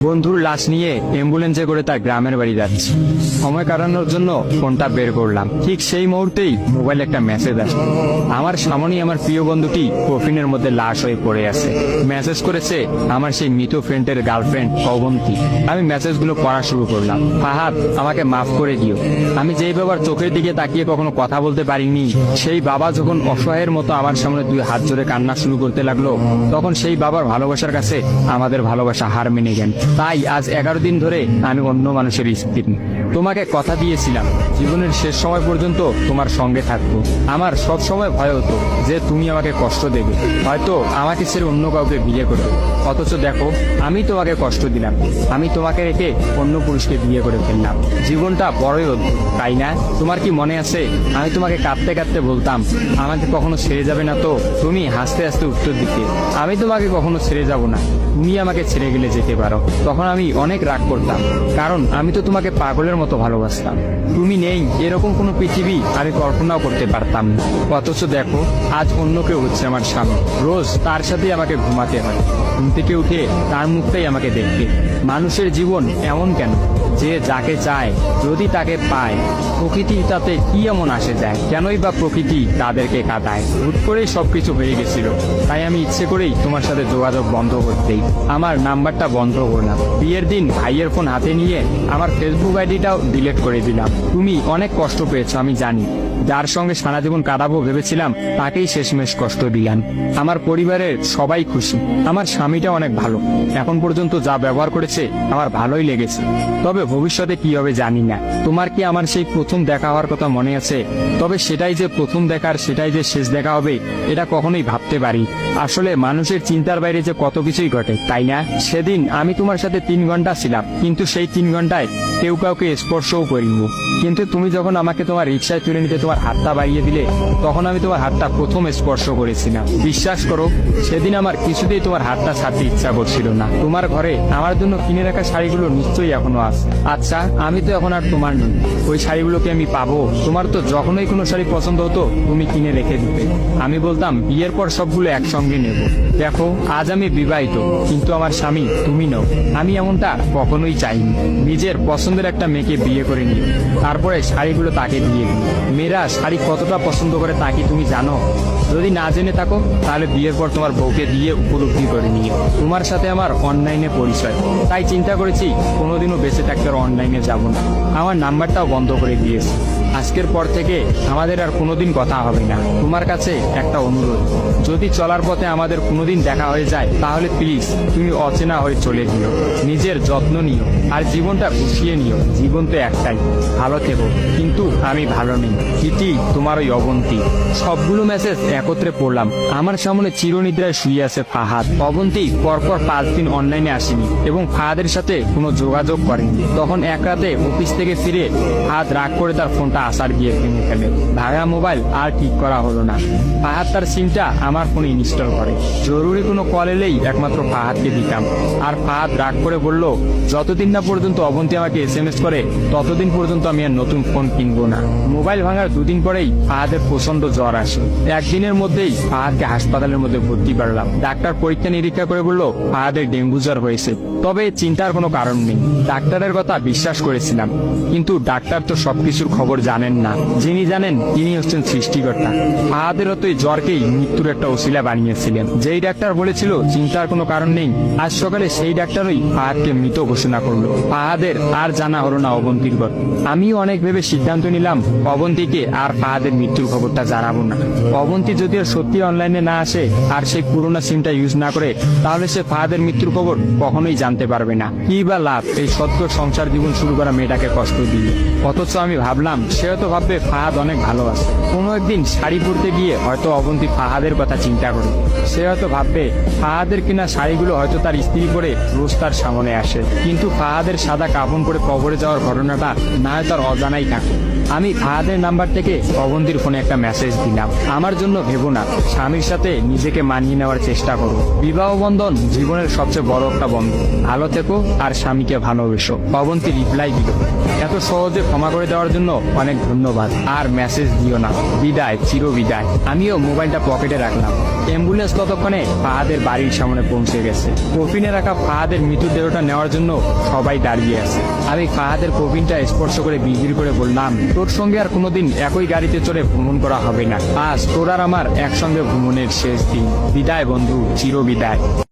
বন্ধুর লাশ নিয়ে অ্যাম্বুলেন্সে করে তার গ্রামের বাড়ি যাচ্ছি। সময় কাটানোর জন্য ফোনটা বের করলাম। ঠিক সেই মুহূর্তেই মোবাইলে একটা মেসেজ আসে। আমার সামনেই আমার প্রিয় বন্ধুটি কফিনের মধ্যে লাশ হয়ে পড়ে আছে। মেসেজ করেছে আমার সেই মৃত ফ্রেন্ডের গার্লফ্রেন্ড অবন্তী। আমি মেসেজগুলো পড়া শুরু করলাম। ফাহাদ, আমাকে মাফ করে দিও। আমি যেই বাবার চোখের দিকে তাকিয়ে কখনো কথা বলতে পারিনি, সেই বাবা যখন অসহায়ের মতো আমার সামনে দুই হাত জোরে কান্না শুরু করতে লাগলো, তখন সেই বাবার ভালোবাসার কাছে আমাদের ভালোবাসা হার মেনে গেল। তাই আজ 11 দিন ধরে আমি অন্য মানুষের স্ত্রী। তোমাকে কথা দিয়েছিলাম জীবনের শেষ সময় পর্যন্ত তোমার সঙ্গে থাকবো। আমার সব সময় ভয় হতো যে তুমি আমাকে কষ্ট দেবে, হয়তো আমাকে ছেড়ে অন্য কাউকে বিয়ে করবে। অথচ দেখো, আমি তোমাকে কষ্ট দিলাম, আমি তোমাকে রেখে অন্য পুরুষকে বিয়ে করে ফেললাম। জীবনটা বড়ই অদ্ভুত, তাই না? তোমার কি মনে আছে আমি তোমাকে কাঁদতে কাঁদতে বলতাম আমাকে কখনো ছেড়ে যাবে না? তো তুমি হাসতে হাসতে উত্তর দিতে আমি তোমাকে কখনো ছেড়ে যাব না, তুমি আমাকে ছেড়ে গেলে যেতে পারো। তখন আমি অনেক রাগ করতাম, কারণ আমি তো তোমাকে পাগলের মতো ভালোবাসতাম। তুমি নেই এরকম কোনো পৃথিবী আমি কল্পনাও করতে পারতাম না। অথচ দেখো, আজ অন্য কেউ হচ্ছে আমার স্বামী। রোজ তার সাথে আমাকে ঘুমাতে হয়, ঘুম থেকে উঠে তার মুখটাই আমাকে দেখতে। মানুষের জীবন এমন কেন যে যাকে চায় যদি তাকে পায়? প্রকৃতি তাতে কি এমন আসে যায়? কেনই বা প্রকৃতি তাদেরকে কাঁদায়? হুট করেই সবকিছু হয়ে গেছিল, তাই আমি ইচ্ছে করেই তোমার সাথে যোগাযোগ বন্ধ করতেই আমার নাম্বারটা বন্ধ করলাম। বিয়ের দিন ভাইয়ের ফোন হাতে নিয়ে আমার ফেসবুক আইডিটাও ডিলিট করে দিলাম। তুমি অনেক কষ্ট পেয়েছো আমি জানি, যার সঙ্গে সারা জীবন কাটাবো ভেবেছিলাম তাকেই শেষমেশ কষ্ট দিলাম। আমার পরিবারের সবাই খুশি, আমার স্বামীটা অনেক ভালো, এখন পর্যন্ত যা ব্যবহার করেছে আমার ভালোই লেগেছে। তবে ভবিষ্যতে কি হবে জানি না। তোমার কি আমার সেই প্রথম দেখা হওয়ার কথা মনে আছে? তবে সেটাই যে প্রথম দেখার, সেটাই যে শেষ দেখা হবে, এটা কখনোই ভাবতে পারি। আসলে মানুষের চিন্তার বাইরে যে কত কিছুই ঘটে, তাই না? সেদিন আমি তোমার সাথে 3 ঘন্টা ছিলাম, কিন্তু সেই 3 ঘন্টায় কেউ কাউকে স্পর্শও করিনি। কিন্তু তুমি যখন আমাকে তোমার রিক্সায় তুলে নিতে তোমার হাতটা বাড়িয়ে দিলে, তখন আমি তোমার হাতটা প্রথম স্পর্শ করেছিলাম। বিশ্বাস করো, সেদিন আমার কিছুতেই তোমার হাতটা ছাড়তে ইচ্ছা করছিল না। তোমার ঘরে আমার জন্য কিনে রাখা শাড়িগুলো নিশ্চয়ই এখনো আছে। আচ্ছা, আমি তো এখন আর তোমার নই, ওই শাড়িগুলোকে আমি পাবো? তোমার তো যখনই কোনো শাড়ি পছন্দ হতো তুমি কিনে রেখে দিতে, আমি বলতাম বিয়ের পর সবগুলো একসঙ্গে নেব। দেখো, আজ আমি বিবাহিত, কিন্তু আমার স্বামী তুমি নও। আমি এমনটা কখনোই চাইনি। নিজের পছন্দের একটা মেয়েকে বিয়ে করে নিও, তারপরে শাড়িগুলো তাকে দিয়ে দিই। মেয়েরা শাড়ি কতটা পছন্দ করে তা কি তুমি জানো? যদি না জেনে থাকো তাহলে বিয়ের পর তোমার বউকে দিয়ে উপলব্ধি করে নিও। তোমার সাথে আমার অনলাইনে পরিচয়, তাই চিন্তা করেছি কোনোদিনও বেঁচে থাকতে আর অনলাইনে যাব না। আমার নাম্বারটাও বন্ধ করে দিয়েছি। আজকের পর থেকে আমাদের আর কোনোদিন কথা হবে না। তোমার কাছে একটা অনুরোধ, যদি চলার পথে আমাদের কোনোদিন দেখা হয়ে যায় তাহলে প্লিজ তুমি অচেনা হয়ে চলে দিও। নিজের যত্ন নিও আর জীবনটা গুছিয়ে নিও। জীবন তো একটাই, ভালো থেকো। কিন্তু আমি ভালো নেই, ইতি তোমার ওই অবন্তী। সবগুলো মেসেজ একত্রে পড়লাম। আমার সামনে চিরনিদ্রায় শুয়ে আছে ফাহাদ। অবন্তী পরপর 5 দিন অনলাইনে আসেনি এবং ফাহাদের সাথে কোনো যোগাযোগ করেনি। তখন এক রাতে অফিস থেকে ফিরে ফাহাদ রাগ করে তার ফোনটা আসার গিয়ে ভেঙে ফেলে। ভাঙা মোবাইল আর ঠিক করা হলো না। ফাহাদ তার সিমটা আমার ফোনে ইনস্টল করে। জরুরি কোনো কল এলেই একমাত্র ফাহাদকে দিতাম। আর ফাহাদ রাগ করে বলল, যতদিন না পর্যন্ত অবন্তী আমাকে SMS করে ততদিন পর্যন্ত আমি আর নতুন ফোন কিনবো না। মোবাইল ভাঙার 2 দিন পরেই ফাহাদের প্রচন্ড জ্বর আসে। একদিনের মধ্যেই ফাহাদকে হাসপাতালের মধ্যে ভর্তি করলাম। ডাক্তার পরীক্ষা নিরীক্ষা করে বলল ফাহাদের ডেঙ্গু জ্বর হয়েছে। তবে চিন্তার কোনো কারণ নেই, ডাক্তারের কথা বিশ্বাস করেছিলাম। কিন্তু ডাক্তার তো সবকিছুর খবর জানেন না, যিনি জানেন তিনি হচ্ছেন সৃষ্টিকর্তা। ফাহাদের হয়তো এই জ্বরকেই মৃত্যুর একটা ওসিলা বানিয়েছিলেন। যেই ডাক্তার বলেছিল চিন্তার কোনো কারণ নেই, আজ সকালে সেই ডাক্তারই ফাহাদকে মৃত ঘোষণা করলো। ফাহাদের আর জানা হলো না অবন্তীর কথা। আমিও অনেক ভেবে সিদ্ধান্ত নিলাম অবন্তীকে আর ফাহাদের মৃত্যুর খবরটা জানাবো না। অবন্তী যদি আর সত্যি অনলাইনে না আসে আর সেই পুরোনো সিমটা ইউজ না করে, তাহলে সে ফাহাদের মৃত্যুর খবর কখনোই জানতে পারবে না। কি বা লাভ এই সত্য সংসার জীবন শুরু করা মেয়েটাকে কষ্ট দিয়ে? অথচ আমি ভাবলাম সে হয়তো ভাববে ফাহাদ অনেক ভালো আছে। কোনো একদিন শাড়ি পরতে গিয়ে হয়তো অবন্তী ফাহাদের কথা চিন্তা করে। সে হয়তো ভাববে ফাহাদের কিনা শাড়িগুলো হয়তো তার স্ত্রী করে রোজ তার সামনে আসে। কিন্তু ফাহাদের সাদা কাফন করে কবরে যাওয়ার ঘটনাটা না হয় তার অজানাই থাকে। আমি ফাহাদের নাম্বার থেকে অবন্তীর ফোনে একটা মেসেজ দিলাম, আমার জন্য ভেবো না, স্বামীর সাথে নিজেকে মানিয়ে নেওয়ার চেষ্টা করো। বিবাহ বন্ধন জীবনের সবচেয়ে বড় একটা বন্ধন, ভালো থেকো আর স্বামীকে ভালোবেসো। অবন্তী রিপ্লাই দিল, এত সহজে ক্ষমা করে দেওয়ার জন্য অনেক অনেক ধন্যবাদ, আর মেসেজ দিও না। বিদায়, চির বিদায়। আমিও মোবাইলটা পকেটে রাখলাম। অ্যাম্বুলেন্স ততক্ষণে ফাহাদের বাড়ির সামনে পৌঁছে গেছে। কফিনে রাখা ফাহাদের মৃতদেহটা নেওয়ার জন্য সবাই দাঁড়িয়ে আছে। আমি ফাহাদের কফিনটা স্পর্শ করে বিড়বিড় করে বললাম, তোর সঙ্গে আর কোনোদিন একই গাড়িতে চড়ে ভ্রমণ করা হবে না। আজ তোর আর আমার একসঙ্গে ভ্রমণের শেষ দিন। বিদায় বন্ধু, চির বিদায়।